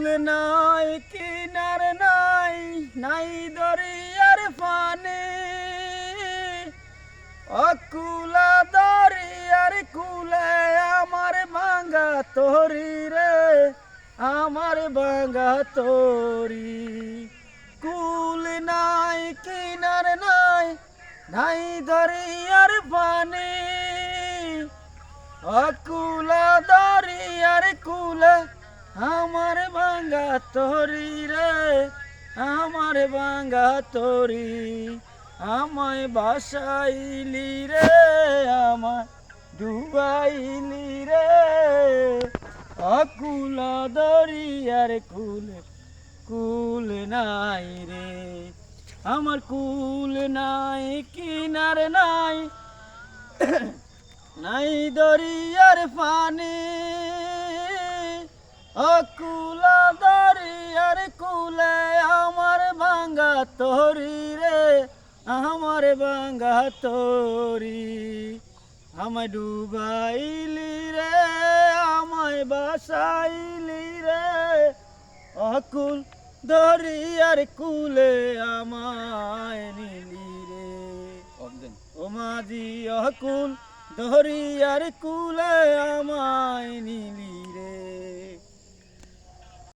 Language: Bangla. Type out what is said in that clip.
কুল নাই কিনার নাই নাই দরিয়ার পানি অকুলা দরিয়ার কুলে আমার ভাঙ্গা তরি রে আমার ভাঙ্গা তরি কুল নাই কিনার নাই নাই দরিয়ার পানি অকুলা দরিয়ার কুলে আমার ভাঙ্গা তরি রে আমার ভাঙ্গা তরি আমায় বাসাইলি রে আমায় ডুবাইলি রে অকুলা দরিয়ার কুলে কুল নাই রে আমার কুল নাই কিনার নাই নাই দরিয়ার পানি অকুলা দরিয়ার কুলে আমার ভাঙ্গা তরি রে আমার ভাঙ্গা তরি আমায় ডুবাইলি রে আমায় বাসাইলি রে অকুল দরিয়ার কুলে আমায় নিলি রে ও মাঝি অকুল দরিয়ার কুলে আমায় নিলি রে।